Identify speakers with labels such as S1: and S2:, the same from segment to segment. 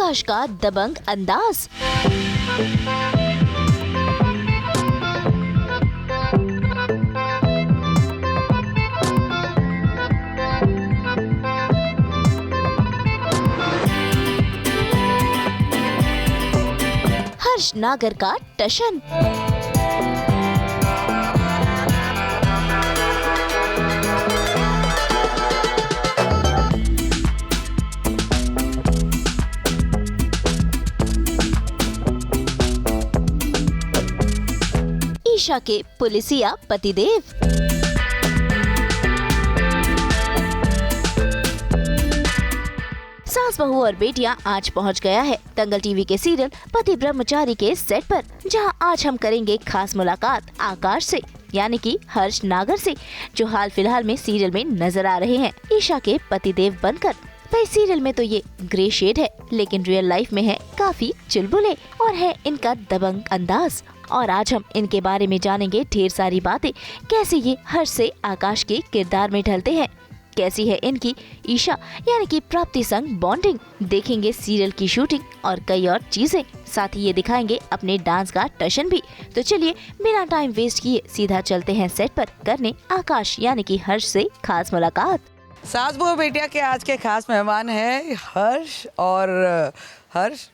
S1: आकाश का दबंग अंदाज। हर्ष नागर का टशन। ईशा के पुलिसिया पतिदेव। सास बहू और बेटियां आज पहुंच गया है दंगल टीवी के सीरियल पति ब्रह्मचारी के सेट पर, जहां आज हम करेंगे खास मुलाकात आकाश से, यानी कि हर्ष नागर से, जो हाल फिलहाल में सीरियल में नजर आ रहे हैं ईशा के पतिदेव बनकर। भाई सीरियल में तो ये ग्रे शेड है, लेकिन रियल लाइफ में है काफी चुलबुले और है इनका दबंग अंदाज। और आज हम इनके बारे में जानेंगे ढेर सारी बातें, कैसे ये हर्ष से आकाश के किरदार में ढलते हैं, कैसी है इनकी ईशा यानी कि प्राप्ति संग बॉन्डिंग, देखेंगे सीरियल की शूटिंग और कई और चीजें, साथ ही ये दिखाएंगे अपने डांस का टशन भी। तो चलिए बिना टाइम वेस्ट किए सीधा चलते हैं सेट पर करने आकाश यानी कि हर्ष से खास मुलाकात।
S2: सास बहू बेटिया के आज के खास मेहमान हैं हर्ष। और हर्ष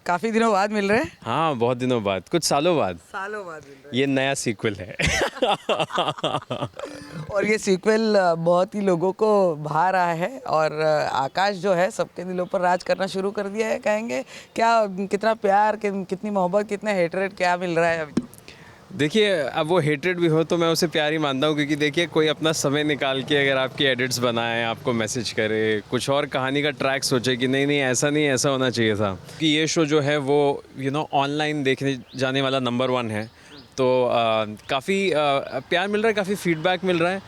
S2: काफी दिनों बाद मिल रहे हैं।
S3: हाँ, बहुत दिनों बाद, कुछ सालों बाद
S2: मिल रहे हैं।
S3: ये नया सीक्वल है।
S2: और ये सीक्वल बहुत ही लोगों को भा रहा है और आकाश जो है सबके दिलों पर राज करना शुरू कर दिया है। कहेंगे क्या, कितना प्यार, कितनी मोहब्बत, कितने हेटरेट क्या मिल रहा है अभी?
S3: देखिए, अब वो हेटेड भी हो तो मैं उसे प्यार ही मानता हूँ, क्योंकि देखिए कोई अपना समय निकाल के अगर आपकी एडिट्स बनाए, आपको मैसेज करे, कुछ और कहानी का ट्रैक सोचे कि नहीं नहीं ऐसा नहीं, ऐसा होना चाहिए था, कि ये शो जो है वो ऑनलाइन देखने जाने वाला नंबर 1 है। तो काफ़ी प्यार मिल रहा है, काफ़ी फीडबैक मिल रहा है।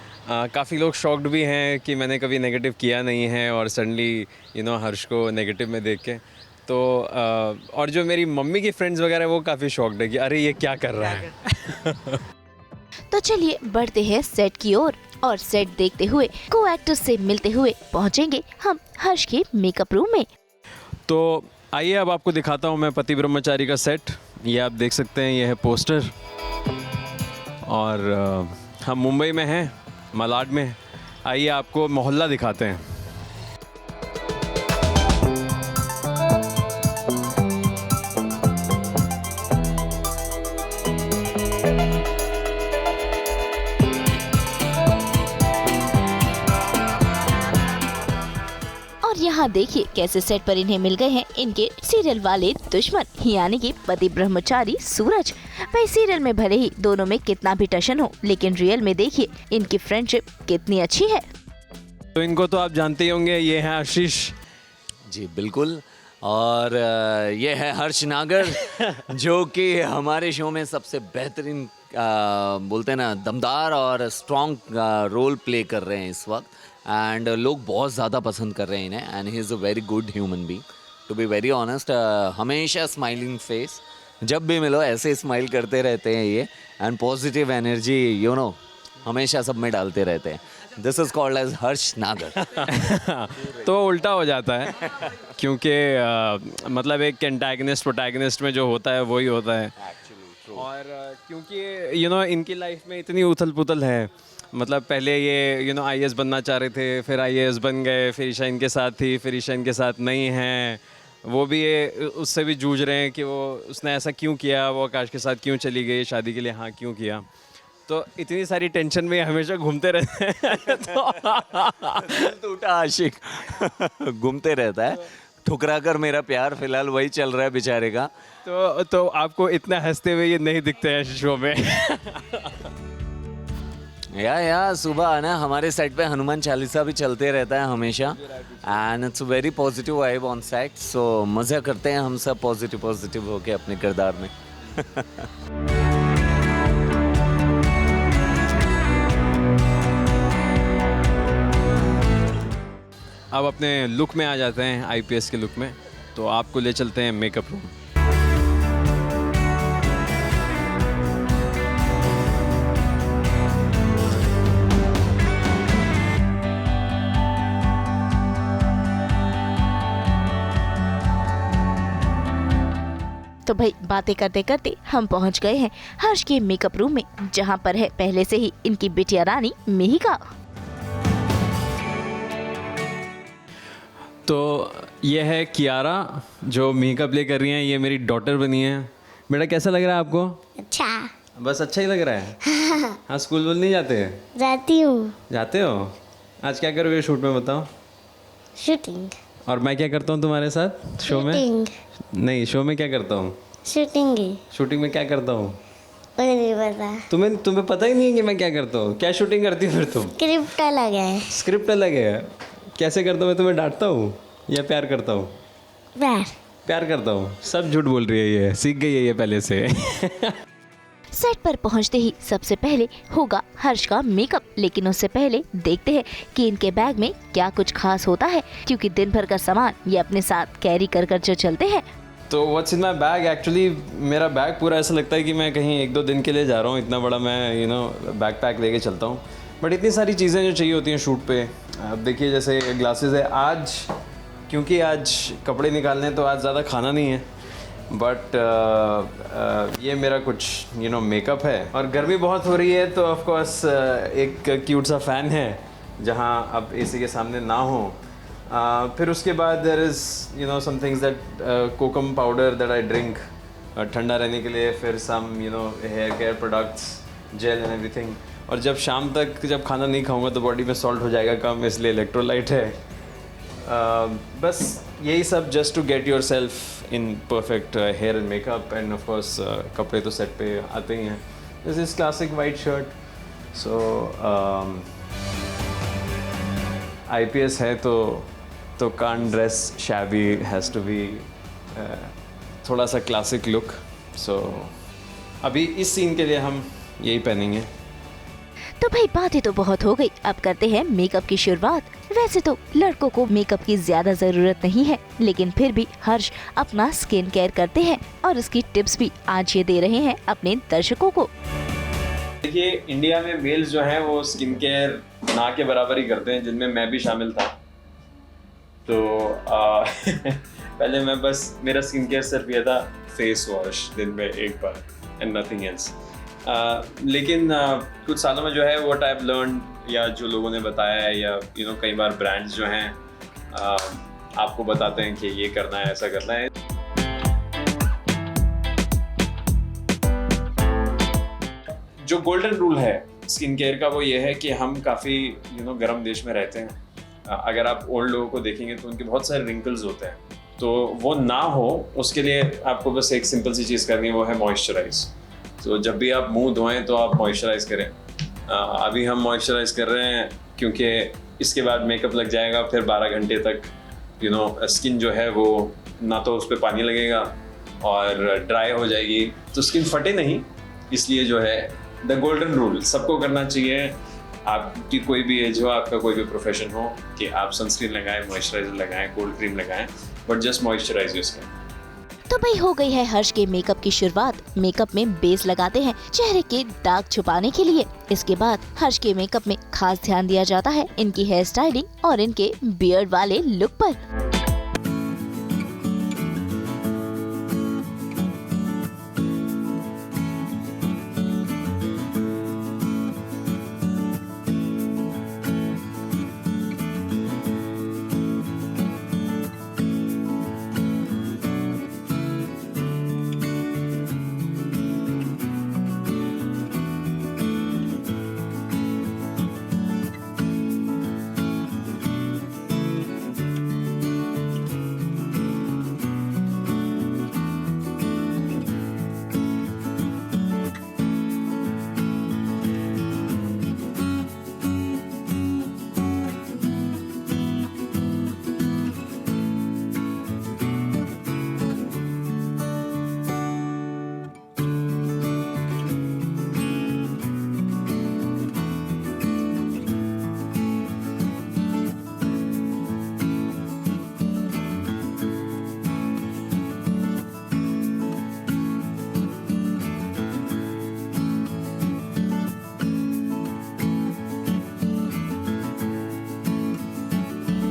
S3: काफ़ी लोग शॉक्ड भी हैं कि मैंने कभी नेगेटिव किया नहीं है, और सडनली हर्ष को नेगेटिव में देख के तो और जो मेरी मम्मी की फ्रेंड्स वगैरह वो काफ़ी शॉक्ड है कि अरे ये क्या कर रहा है।
S1: तो चलिए बढ़ते हैं सेट की ओर और सेट देखते हुए को एक्टर्स से मिलते हुए पहुंचेंगे हम हर्ष के मेकअप रूम में।
S3: तो आइए अब आपको दिखाता हूँ मैं पति ब्रह्मचारी का सेट। ये आप देख सकते हैं, ये है पोस्टर, और हम मुंबई में हैं, मलाड में। आइए आपको मोहल्ला दिखाते हैं।
S1: यहाँ देखिए कैसे सेट पर इन्हें मिल गए हैं इनके सीरियल वाले दुश्मन, यानी कि पति ब्रह्मचारी सूरज। भाई सीरियल में भले ही दोनों में कितना भी टशन हो, लेकिन रियल में देखिए इनकी फ्रेंडशिप कितनी अच्छी है।
S3: तो इनको तो आप जानते ही होंगे, ये हैं आशीष
S4: जी। बिल्कुल। और ये है हर्ष नागर, जो कि हमारे शो में सबसे बेहतरीन बोलते हैं ना, दमदार और स्ट्रॉन्ग रोल प्ले कर रहे हैं इस वक्त। एंड लोग बहुत ज़्यादा पसंद कर रहे हैं इन्हें। And he is a very good human being, to be very honest. हमेशा स्माइलिंग फेस, जब भी मिलो ऐसे स्माइल करते रहते हैं ये। एंड पॉजिटिव एनर्जी हमेशा सब में डालते रहते हैं। दिस इज़ कॉल्ड एज हर्ष नागर।
S3: तो उल्टा हो जाता है, क्योंकि मतलब एक एंटागनिस्ट प्रोटैगनिस्ट में जो होता है वही होता है। और क्योंकि इनकी लाइफ में इतनी उथल पुथल है, मतलब पहले ये IAS बनना चाह रहे थे, फिर IAS बन गए, फिर ईशा इनके साथ थी, फिर ईशा इनके साथ नहीं है। वो भी उससे भी जूझ रहे हैं कि उसने ऐसा क्यों किया, वो आकाश के साथ क्यों चली गई, शादी के लिए हाँ क्यों किया। तो इतनी सारी टेंशन में हमेशा घूमते रहते हैं।
S4: टूटा आशिक घूमते रहता है, ठुकरा कर मेरा प्यार, फिलहाल वही चल रहा है बेचारे का।
S3: तो आपको इतना हंसते हुए ये नहीं दिखते हैं शो में।
S4: या सुबह ना हमारे सेट पे हनुमान चालीसा भी चलते रहता है हमेशा and it's very positive vibe on set so मज़ा करते हैं हम सब पॉजिटिव होके अपने किरदार में
S3: अब अपने लुक में आ जाते हैं, आईपीएस के लुक में। तो आपको ले चलते हैं मेकअप रूम।
S1: तो भाई बातें करते करते हम पहुंच गए हैं हर्ष के मेकअप रूम में, जहां पर है पहले से ही इनकी बिटिया रानी मिहिका।
S3: तो ये है कियारा जो मिहिका प्ले कर रही हैं, ये मेरी डॉटर बनी है। बेटा कैसा लग रहा है आपको?
S5: अच्छा
S3: बस अच्छा ही लग रहा है। हाँ, स्कूल वूल नहीं जाते?
S5: जाती हूँ।
S3: जाते हो? आज क्या करोगे शूट में बताओ?
S5: शूटिंग।
S3: और मैं क्या करता हूँ तुम्हारे साथ शो में?
S5: शूटिंग।
S3: नहीं, शो में क्या करता हूँ?
S5: शूटिंग ही।
S3: शूटिंग में क्या करता हूँ?
S5: मुझे नहीं पता।
S3: तुम्हें पता ही नहीं है कि मैं क्या करता हूँ? क्या शूटिंग करती हो फिर तुम?
S5: स्क्रिप्ट अलग है।
S3: स्क्रिप्ट अलग है। कैसे करता हूँ मैं? तुम्हें डांटता हूँ या प्यार करता हूँ? प्यार करता हूँ। सब झूठ बोल रही है, ये सीख गई है ये पहले से।
S1: सेट पर पहुंचते ही सबसे पहले होगा हर्ष का मेकअप, लेकिन उससे पहले देखते हैं कि इनके बैग में क्या कुछ खास होता है, क्योंकि दिन भर का सामान ये अपने साथ कैरी कर कर जो चलते हैं।
S3: तो what's in my bag? Actually मेरा बैग पूरा ऐसा लगता है कि मैं कहीं 1-2 दिन के लिए जा रहा हूँ, इतना बड़ा मैं बैग पैक लेके चलता हूँ। बट इतनी सारी चीज़ें जो चाहिए होती हैं शूट पे। अब देखिए जैसे ग्लासेस है, आज क्योंकि आज कपड़े निकालने हैं तो आज ज़्यादा खाना नहीं है, बट ये मेरा कुछ मेकअप है। और गर्मी बहुत हो रही है तो ऑफ कोर्स एक क्यूट सा फ़ैन है जहाँ अब एसी के सामने ना हो। फिर उसके बाद there is some things that kokum powder that I drink ठंडा रहने के लिए, फिर some hair care products, gel and everything. और जब शाम तक जब खाना नहीं खाऊंगा तो बॉडी में सॉल्ट हो जाएगा कम, इसलिए इलेक्ट्रोलाइट है। बस यही सब just to get yourself in perfect hair and makeup and of course कपड़े तो सेट पे आते ही हैं। This is classic white shirt. So IPS है तो can't dress shabby, has to be थोड़ा सा क्लासिक लुक। सो अभी इस सीन के लिए हम यही पहनेंगे।
S1: तो भाई बातें तो बहुत हो गई, अब करते हैं मेकअप की शुरुआत। वैसे तो लड़कों को मेकअप की ज्यादा जरूरत नहीं है, लेकिन फिर भी हर्ष अपना स्किन केयर करते हैं और इसकी टिप्स भी आज ये दे रहे हैं अपने दर्शकों को।
S3: देखिए इंडिया में मेल्स जो हैं वो स्किन केयर ना के बराबर ही करते हैं, जिनमें मैं भी शामिल था। तो पहले मैं बस मेरा स्किन केयर सिर्फ ये था फेस वॉश दिन में एक बार एंड नथिंग एल्स। लेकिन कुछ सालों में जो है व्हाट आई हैव लर्न, या जो लोगों ने बताया है, या कई बार ब्रांड्स जो हैं आपको बताते हैं कि ये करना है, ऐसा करना है। जो गोल्डन रूल है स्किन केयर का वो ये है कि हम काफ़ी गर्म देश में रहते हैं। अगर आप ओल्ड लोगों को देखेंगे तो उनके बहुत सारे रिंकल्स होते हैं, तो वो ना हो उसके लिए आपको बस एक सिंपल सी चीज़ करनी है, वो है मॉइस्चराइज। तो जब भी आप मुंह धोएं तो आप मॉइस्चराइज करें। अभी हम मॉइस्चराइज कर रहे हैं क्योंकि इसके बाद मेकअप लग जाएगा, फिर 12 घंटे तक स्किन जो है वो ना तो उस पर पानी लगेगा और ड्राई हो जाएगी, तो स्किन फटे नहीं। इसलिए जो है द गोल्डन रूल सबको करना चाहिए, आपकी कोई भी एज हो, आपका कोई भी प्रोफेशन हो, कि आप सनस्क्रीन लगाएं, मॉइस्चराइजर लगाएं, कोल्ड क्रीम लगाएं, but just moisturise your skin.
S1: तो भाई हो गई है हर्ष के मेकअप की शुरुआत। मेकअप में बेस लगाते हैं चेहरे के दाग छुपाने के लिए। इसके बाद हर्ष के मेकअप में खास ध्यान दिया जाता है इनकी हेयर स्टाइलिंग और इनके बियर्ड वाले लुक पर।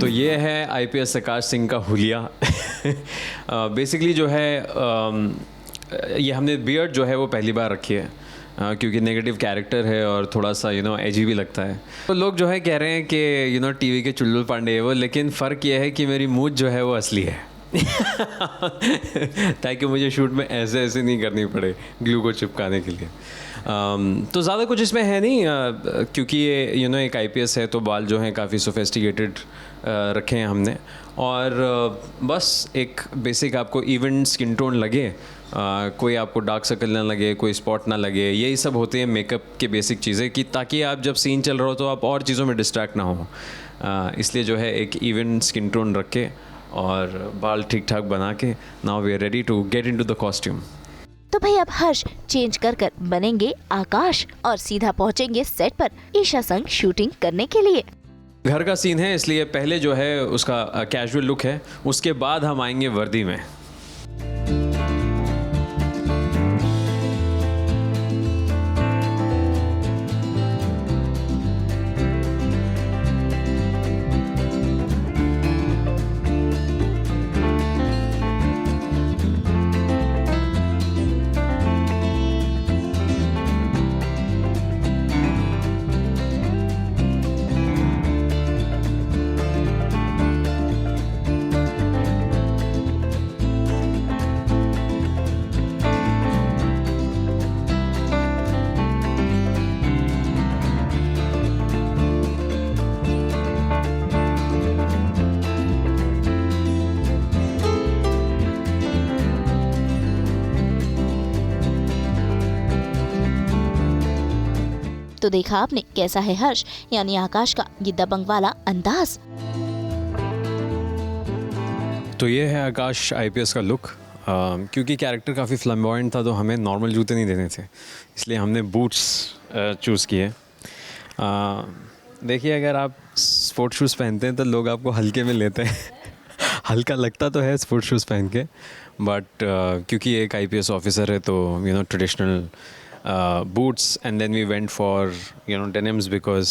S3: तो ये है आईपीएस आकाश सिंह का हुलिया। बेसिकली जो है ये हमने बियर्ड जो है वो पहली बार रखी है क्योंकि नेगेटिव कैरेक्टर है और थोड़ा सा एजी भी लगता है। तो लोग जो है कह रहे हैं कि टीवी के चुल्लुल पांडे है वो, लेकिन फ़र्क ये है कि मेरी मूंछ जो है वो असली है। ताकि मुझे शूट में ऐसे नहीं करनी पड़े ग्लू को चिपकाने के लिए। तो ज़्यादा कुछ इसमें है नहीं क्योंकि ये एक आईपीएस है तो बाल जो हैं काफ़ी सोफिस्टिकेटेड रखे हैं हमने, और बस एक बेसिक आपको इवन स्किन टोन लगे, कोई आपको डार्क सर्कल ना लगे, कोई स्पॉट ना लगे, यही सब होते हैं मेकअप के बेसिक चीज़ें कि ताकि आप जब सीन चल रहा हो तो आप और चीज़ों में डिस्ट्रैक्ट ना हो। इसलिए जो है एक इवन स्किन टोन रख के और बाल ठीक ठाक बना के now we are ready to get into the costume.
S1: तो भाई अब हर्ष चेंज कर बनेंगे आकाश और सीधा पहुंचेंगे सेट पर ईशा संग शूटिंग करने के लिए।
S3: घर का सीन है इसलिए पहले जो है उसका कैजुअल लुक है, उसके बाद हम आएंगे वर्दी में।
S1: तो देखा आपने कैसा है हर्ष यानी आकाश का ये दबंग वाला अंदाज।
S3: तो ये है आकाश आईपीएस का लुक। क्योंकि कैरेक्टर काफ़ी फ्लैम्बॉयंट था तो हमें नॉर्मल जूते नहीं देने थे, इसलिए हमने बूट्स चूज़ किए। देखिए अगर आप स्पोर्ट शूज़ पहनते हैं तो लोग आपको हल्के में लेते हैं। हल्का लगता तो है स्पोर्ट शूज़ पहन के, बट क्योंकि एक आईपीएस ऑफिसर है तो traditional boots and then we went for denims because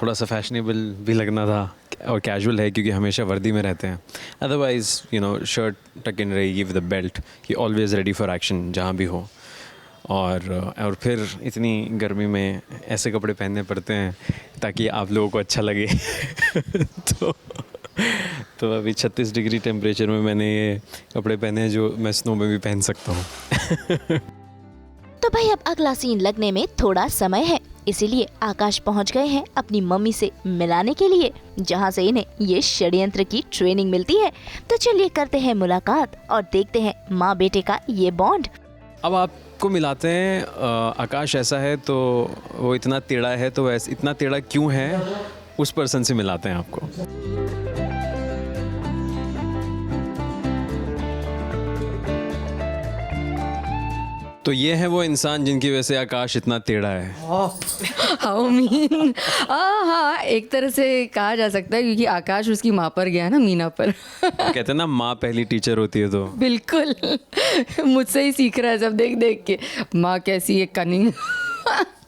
S3: थोड़ा सा फैशनेबल भी लगना था और कैजुअल है क्योंकि हमेशा वर्दी में रहते हैं। अदरवाइज़ शर्ट टक इन रहेगी विद द बेल्ट कि ऑलवेज़ रेडी फॉर एक्शन जहाँ भी हो। और फिर इतनी गर्मी में ऐसे कपड़े पहनने पड़ते हैं ताकि आप लोगों को अच्छा लगे। तो अभी 36 डिग्री टेम्परेचर में मैंने ये कपड़े पहने हैं जो मैं स्नो में भी पहन सकता हूँ।
S1: तो भाई अब अगला सीन लगने में थोड़ा समय है, इसीलिए आकाश पहुंच गए हैं अपनी मम्मी से मिलाने के लिए, जहां से इन्हें ये षड्यंत्र की ट्रेनिंग मिलती है। तो चलिए करते हैं मुलाकात और देखते हैं माँ बेटे का ये बॉन्ड।
S3: अब आपको मिलाते हैं। आकाश ऐसा है तो वो इतना टेढ़ा है, तो वैसे इतना टेढ़ा क्यों है उस पर्सन से मिलाते हैं आपको। तो ये है वो इंसान जिनकी वजह से आकाश इतना टेढ़ा है।
S6: हाउ मीन हाँ, एक तरह से कहा जा सकता है क्योंकि आकाश उसकी माँ पर गया ना, मीना पर।
S3: कहते हैं ना माँ पहली टीचर होती है, तो
S6: बिल्कुल मुझसे ही सीख रहा है सब देख देख के, माँ कैसी है कनिंग।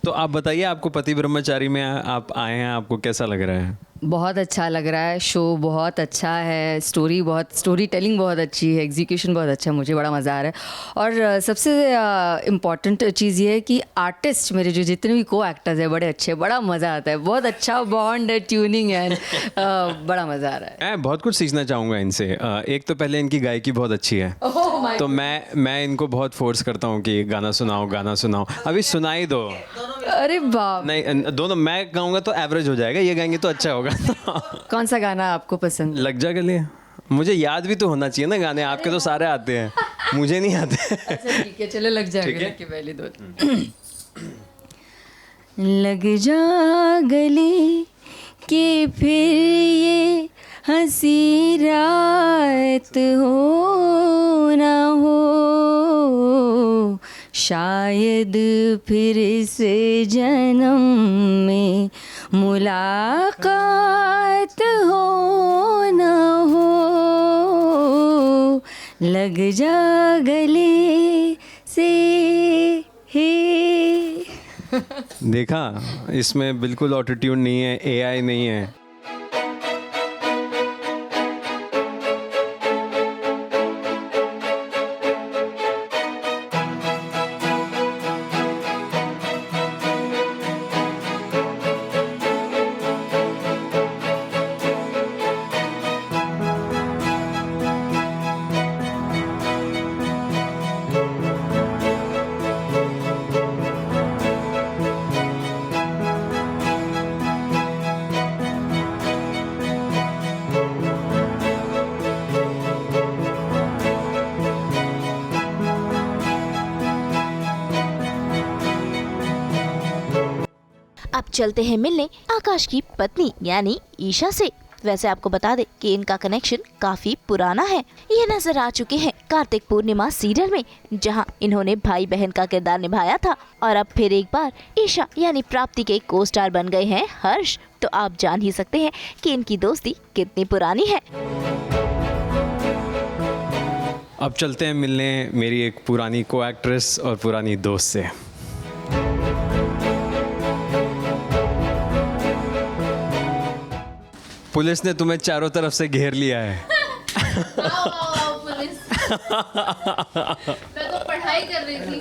S3: तो आप बताइए, आपको पति ब्रह्मचारी में आप आए हैं, आपको कैसा लग रहा है?
S6: बहुत अच्छा लग रहा है, शो बहुत अच्छा है, स्टोरी टेलिंग बहुत अच्छी है, एग्जीक्यूशन बहुत अच्छा है, मुझे बड़ा मज़ा आ रहा है। और सबसे इम्पॉर्टेंट चीज़ ये है कि आर्टिस्ट मेरे जो जितने भी को एक्टर्स हैं बड़े अच्छे, बड़ा मज़ा आता है, बहुत अच्छा बॉन्ड है, ट्यूनिंग है, बड़ा मज़ा आ रहा है।
S3: मैं बहुत कुछ सीखना चाहूँगा इनसे। एक तो पहले इनकी गायकी बहुत अच्छी है, तो मैं इनको बहुत फोर्स करता हूँ कि गाना सुनाओ, अभी सुनाई दो।
S6: अरे बाप,
S3: नहीं दोनों, मैं गाऊंगा तो एवरेज हो जाएगा, ये गाएंगे तो अच्छा होगा।
S6: कौन सा गाना आपको पसंद?
S3: लग जा गले। मुझे याद भी तो होना चाहिए ना गाने, आपके तो सारे आते हैं, मुझे नहीं आते।
S6: अच्छा ठीक है, चलो लग जा गले के पहले दो। लग जा गले के फिर ये हंसी रात हो ना हो, शायद फिर से जन्म में मुलाकात हो ना हो, लग जा गले से हे।
S3: देखा, इसमें बिल्कुल ऑटो ट्यून नहीं है, एआई नहीं है।
S1: चलते हैं मिलने आकाश की पत्नी यानी ईशा से। वैसे आपको बता दे कि इनका कनेक्शन काफी पुराना है। ये नजर आ चुके हैं कार्तिक पूर्णिमा सीरियल में, जहां इन्होंने भाई बहन का किरदार निभाया था, और अब फिर एक बार ईशा यानी प्राप्ति के को स्टार बन गए हैं हर्ष। तो आप जान ही सकते हैं कि इनकी दोस्ती कितनी पुरानी है।
S3: अब चलते हैं मिलने मेरी एक पुरानी को एक्ट्रेस और पुरानी दोस्त से। पुलिस ने तुम्हें चारों तरफ से घेर लिया है।
S7: पुलिस मैं तो पढ़ाई कर रही थी।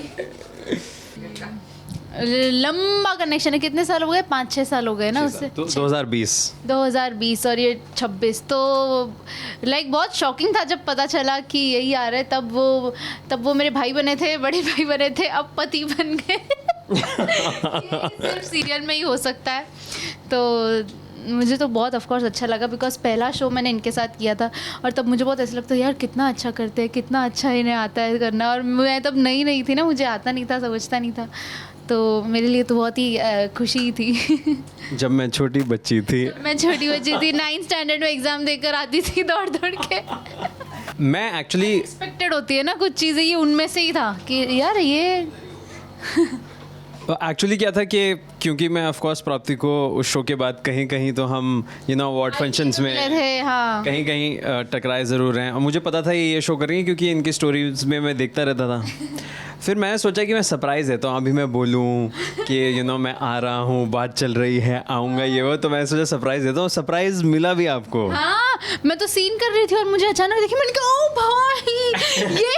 S7: लंबा कनेक्शन है। कितने साल हो गए? 5-6 साल हो गए ना उससे। 2020 और ये 26। तो लाइक बहुत शॉकिंग था जब पता चला कि यही आ रहा है। तब वो मेरे भाई बने थे, बड़े भाई बने थे, अब पति बन गए। सिर्फ सीरियल में ही हो सकता है। तो मुझे तो बहुत ऑफकोर्स अच्छा लगा, बिकॉज पहला शो मैंने इनके साथ किया था और तब मुझे बहुत ऐसा लगता है यार कितना अच्छा करते हैं, कितना अच्छा इन्हें आता है करना। और मैं तब नई थी ना, मुझे आता नहीं था, समझता नहीं था। तो मेरे लिए तो बहुत ही खुशी थी।
S3: जब मैं छोटी बच्ची थी
S7: 9th स्टैंडर्ड में एग्ज़ाम देकर आती थी दौड़ के।
S3: मैं एक्चुअली
S7: एक्सपेक्टेड होती है ना कुछ चीज़ें, ये उनमें से ही था कि यार ये
S3: एक्चुअली क्या था कि क्योंकि मैं ऑफ कोर्स प्राप्ति को उस शो के बाद कहीं तो हम अवार्ड फंक्शंस में
S7: थे, हाँ।
S3: कहीं टकराए ज़रूर रहे हैं, और मुझे पता था ये शो करेंगे क्योंकि इनकी स्टोरीज में मैं देखता रहता था। फिर मैंने सोचा कि मैं सरप्राइज़ देता हूँ, अभी मैं बोलूँ कि मैं आ रहा हूँ, बात चल रही है, आऊँगा ये वो, तो मैंने सोचा सरप्राइज़ देता हूँ। सरप्राइज़ मिला भी आपको।
S7: हाँ, मैं तो सीन कर रही थी और मुझे अचानक देखी, मैंने कहा ओ भाई ये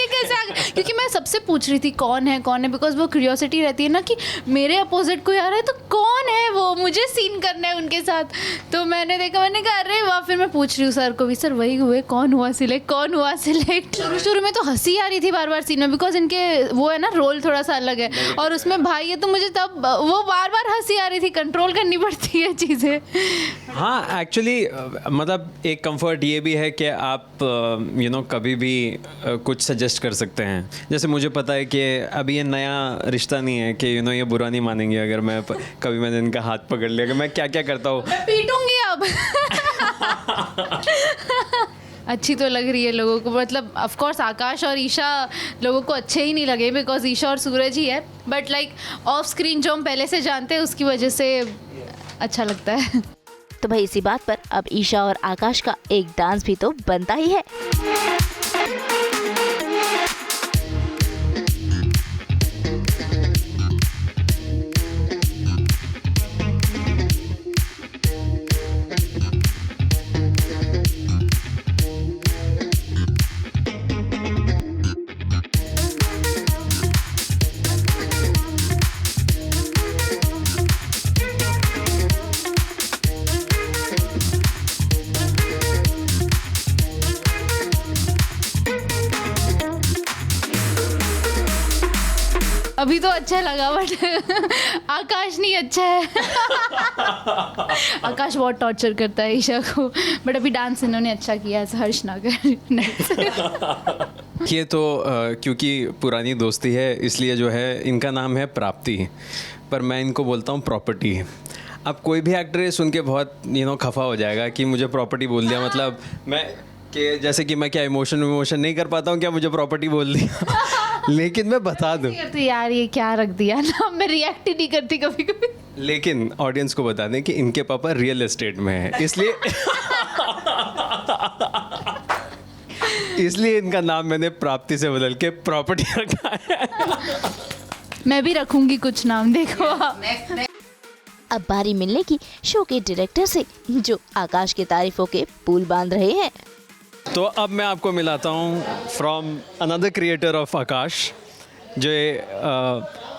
S7: कैसे आ गया? क्योंकि मैं सबसे पूछ रही थी कौन है, बिकॉज वो क्यूरियोसिटी रहती है ना कि मेरे अपोजिट कोई आ रहा है तो कौन है वो, मुझे सीन करना है उनके साथ। तो मैंने देखा, मैंने कहा अरे वाह। फिर मैं पूछ रही हूँ सर को भी, सर वही हुए, कौन हुआ सिलेक्ट। शुरू में तो हंसी आ रही थी बार बार सीन में, बिकॉज इनके वो है ना रोल थोड़ा सा अलग है, और उसमें भाई है, तो मुझे तब वो बार बार हंसी आ रही थी, कंट्रोल करनी पड़ती है चीज़ें।
S3: हाँ, एक्चुअली मतलब एक कंफर्ट ये भी है कि आप कभी भी कुछ सजेस्ट कर सकते हैं। जैसे मुझे पता है कि अभी ये नया रिश्ता नहीं है कि ये बुरा नहीं मानेंगे अगर मैं कभी मैंने इनका हाथ पकड़ लिया कि मैं क्या क्या करता हूँ।
S7: मैं पीटूंगी अब। अच्छी तो लग रही है लोगों को, मतलब ऑफ कोर्स आकाश और ईशा लोगों को अच्छे ही नहीं लगे, बिकॉज ईशा और सूरज ही है, बट लाइक ऑफ स्क्रीन जो हम पहले से जानते हैं उसकी वजह से अच्छा लगता है।
S1: तो भाई इसी बात पर अब ईशा और आकाश का एक डांस भी तो बनता ही है।
S7: अभी तो अच्छा लगा, बट आकाश नहीं अच्छा है। आकाश बहुत टॉर्चर करता है ईशा को, बट अभी डांस इन्होंने अच्छा किया है हर्ष नागर।
S3: ये तो क्योंकि पुरानी दोस्ती है इसलिए जो है इनका नाम है प्राप्ति, पर मैं इनको बोलता हूँ प्रॉपर्टी। अब कोई भी एक्टर सुन के बहुत खफा हो जाएगा कि मुझे प्रॉपर्टी बोल दिया, मतलब मैं कि जैसे कि मैं क्या इमोशन नहीं कर पाता हूँ, क्या मुझे प्रॉपर्टी बोल दिया। लेकिन मैं बता दूँ
S7: यार ये क्या रख दिया ना, मैं रिएक्ट ही नहीं करती कभी कभी।
S3: लेकिन ऑडियंस को बता दें कि इनके पापा रियल एस्टेट में है, इसलिए इनका नाम मैंने प्राप्ति से बदल के प्रॉपर्टी रखा है।
S7: मैं भी रखूंगी कुछ नाम, देखो।
S1: अब बारी मिलने की शो के डायरेक्टर से, जो आकाश की तारीफों के पुल बांध रहे हैं।
S3: तो अब मैं आपको मिलाता हूँ फ्रॉम अनदर क्रिएटर ऑफ आकाश, जो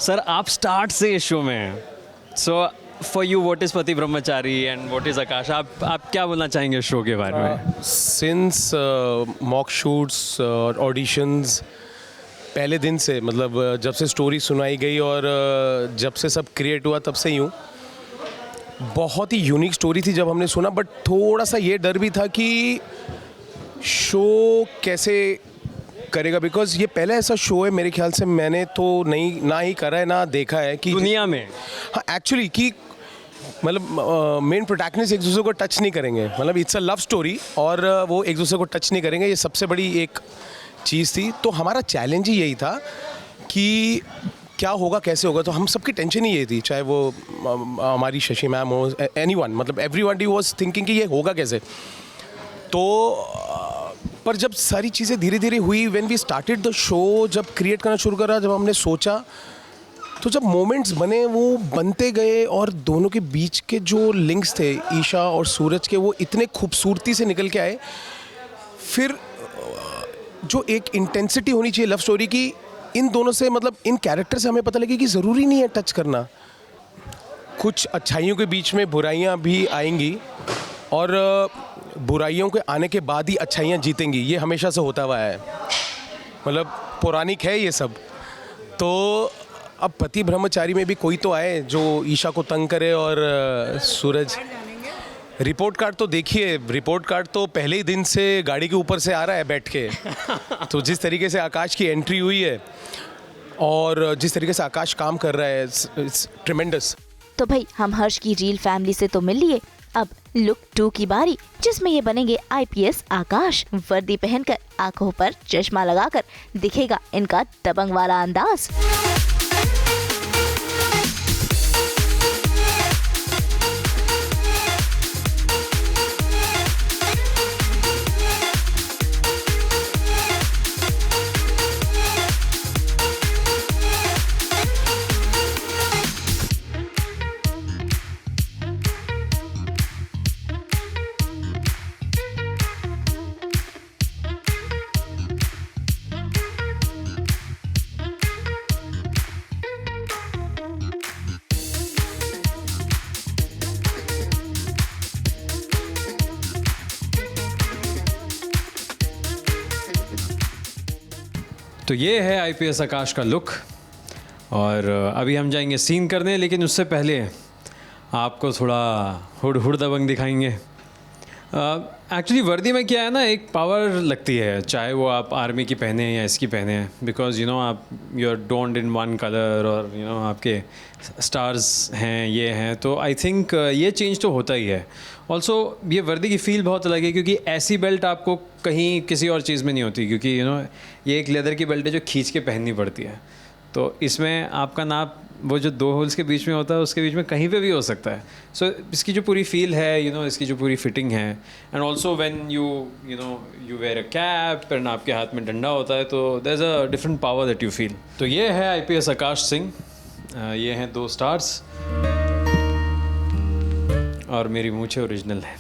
S3: सर आप स्टार्ट से इस शो में हैं। So for you what is पति ब्रह्मचारी एंड व्हाट इज़ आकाश, आप क्या बोलना चाहेंगे शो के बारे में?
S8: सिंस मॉक शूट्स और ऑडिशंस पहले दिन से, मतलब जब से स्टोरी सुनाई गई और जब से सब क्रिएट हुआ तब से यूँ बहुत ही यूनिक स्टोरी थी जब हमने सुना, बट थोड़ा सा ये डर भी था कि शो कैसे करेगा, बिकॉज ये पहला ऐसा शो है मेरे ख्याल से मैंने तो ना ही करा है ना देखा है कि
S3: दुनिया में।
S8: हाँ एक्चुअली कि मतलब मेन प्रोटैगनिस्ट एक दूसरे को टच नहीं करेंगे, मतलब इट्स अ लव स्टोरी और वो एक दूसरे को टच नहीं करेंगे, ये सबसे बड़ी एक चीज़ थी। तो हमारा चैलेंज ही यही था कि क्या होगा, कैसे होगा। तो हम सबकी टेंशन ही ये थी, चाहे वो हमारी शशि मैम हो, एनीवन, मतलब एवरीबॉडी वाज थिंकिंग कि ये होगा कैसे। तो पर जब सारी चीज़ें धीरे धीरे हुई, when we started the show, जब क्रिएट करना शुरू करा, जब हमने सोचा, तो जब मोमेंट्स बने वो बनते गए और दोनों के बीच के जो लिंक्स थे ईशा और सूरज के, वो इतने खूबसूरती से निकल के आए। फिर जो एक इंटेंसिटी होनी चाहिए लव स्टोरी की, इन दोनों से, मतलब इन कैरेक्टर से हमें पता लगे कि ज़रूरी नहीं है टच करना, कुछ अच्छाइयों के बीच में बुराइयां भी आएंगी और बुराइयों के आने के बाद ही अच्छाइयां जीतेंगी। ये हमेशा से होता हुआ है, मतलब पौराणिक है ये सब। तो अब पति ब्रह्मचारी में भी कोई तो आए जो ईशा को तंग करे। और सूरज, रिपोर्ट कार्ड तो देखिए, रिपोर्ट कार्ड तो पहले ही दिन से गाड़ी के ऊपर से आ रहा है बैठ के। तो जिस तरीके से आकाश की एंट्री हुई है और जिस तरीके से आकाश काम कर रहा है, इट्स ट्रिमेंडस।
S1: तो भाई हम हर्ष की रियल फैमिली से तो मिल लिए, अब लुक 2 की बारी, जिसमें ये बनेंगे IPS आकाश। वर्दी पहनकर, आंखों पर चश्मा लगाकर दिखेगा इनका दबंग वाला अंदाज।
S3: तो ये है IPS आकाश का लुक और अभी हम जाएंगे सीन करने, लेकिन उससे पहले आपको थोड़ा हुड दबंग दिखाएंगे। एक्चुअली वर्दी में क्या है ना, एक पावर लगती है, चाहे वो आप आर्मी की पहने हैं या इसकी पहने हैं, बिकॉज आप you are don't in one colour और आपके स्टार्स हैं, ये हैं, तो आई थिंक ये चेंज तो होता ही है। ऑल्सो ये वर्दी की फ़ील बहुत अलग है, क्योंकि ऐसी बेल्ट आपको कहीं किसी और चीज़ में नहीं होती, क्योंकि ये एक लेदर की बेल्ट है जो खींच के पहननी पड़ती है। तो इसमें आपका नाप वो जो 2 होल्स के बीच में होता है उसके बीच में कहीं पे भी हो सकता है। सो इसकी जो पूरी फील है, इसकी जो पूरी फिटिंग है, and also when you wear a cap and आपके हाथ में डंडा होता है, तो there is a different power that you feel. तो ये है IPS आकाश सिंह, ये हैं 2 स्टार्स और मेरी मूंछें ओरिजिनल है।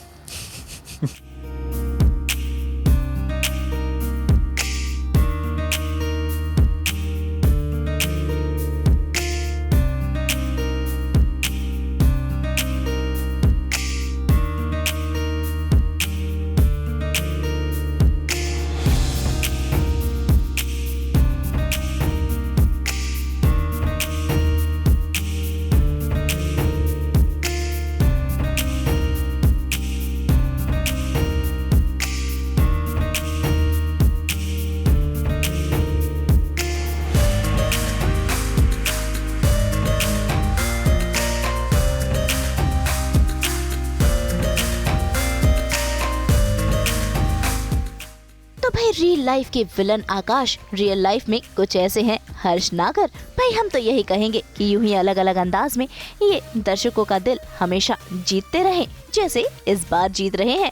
S1: रियल लाइफ के विलन आकाश रियल लाइफ में कुछ ऐसे हैं हर्ष नागर। भाई हम तो यही कहेंगे कि यूं ही अलग अलग अंदाज में ये दर्शकों का दिल हमेशा जीतते रहें, जैसे इस बार जीत रहे हैं।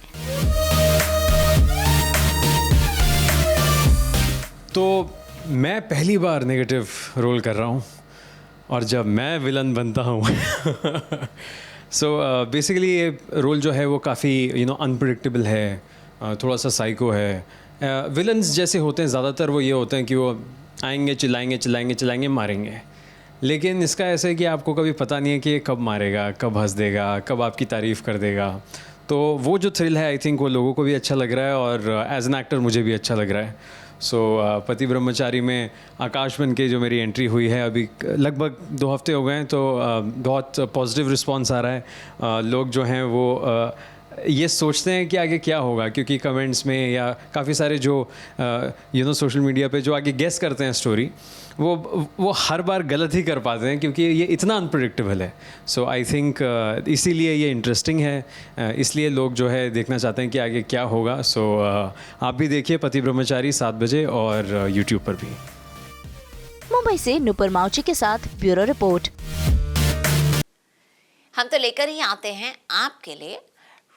S3: तो मैं पहली बार नेगेटिव रोल कर रहा हूँ और जब मैं विलन बनता हूँ सो बेसिकली ये रोल जो है वो काफ़ी अनप्रेडिक्टेबल है, थोड़ा सा साइको है। विलन्स जैसे होते हैं ज़्यादातर वो ये होते हैं कि वो आएंगे, चिल्लाएंगे, मारेंगे, लेकिन इसका ऐसा है कि आपको कभी पता नहीं है कि ये कब मारेगा, कब हंस देगा, कब आपकी तारीफ़ कर देगा। तो वो जो थ्रिल है आई थिंक वो लोगों को भी अच्छा लग रहा है और एज एन एक्टर मुझे भी अच्छा लग रहा है। सो पति ब्रह्मचारी में आकाश बन के जो मेरी एंट्री हुई है अभी लगभग 2 हफ्ते हो गए हैं, तो बहुत पॉजिटिव रिस्पॉन्स आ रहा है। लोग जो हैं वो ये सोचते हैं कि आगे क्या होगा, क्योंकि कमेंट्स में या काफ़ी सारे जो सोशल मीडिया पे जो आगे गेस करते हैं स्टोरी, वो हर बार गलत ही कर पाते हैं, क्योंकि ये इतना अनप्रिडिक्टेबल है. सो आई थिंक इसीलिए ये इंटरेस्टिंग है, इसलिए लोग जो है देखना चाहते हैं कि आगे क्या होगा. सो आप भी देखिए पति ब्रह्मचारी 7 बजे और यूट्यूब पर भी.
S1: मुंबई से नुपुर माउची के साथ ब्यूरो रिपोर्ट.
S9: हम तो लेकर ही आते हैं आपके लिए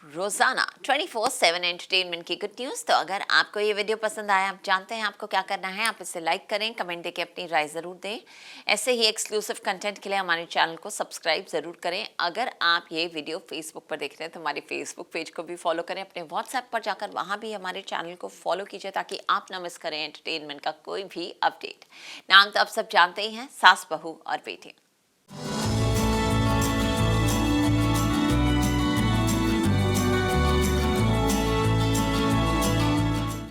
S9: रोजाना 24/7 एंटरटेनमेंट की गुड न्यूज़. तो अगर आपको ये वीडियो पसंद आया, आप जानते हैं आपको क्या करना है. आप इसे लाइक करें, कमेंट देके अपनी राय ज़रूर दें. ऐसे ही एक्सक्लूसिव कंटेंट के लिए हमारे चैनल को सब्सक्राइब ज़रूर करें. अगर आप ये वीडियो फेसबुक पर देख रहे हैं तो हमारे फेसबुक पेज को भी फॉलो करें. अपने व्हाट्सएप पर जाकर वहाँ भी हमारे चैनल को फॉलो कीजिए ताकि आप ना मिस करें एंटरटेनमेंट का कोई भी अपडेट. नाम तो आप सब जानते ही हैं, सास बहू और बेटी.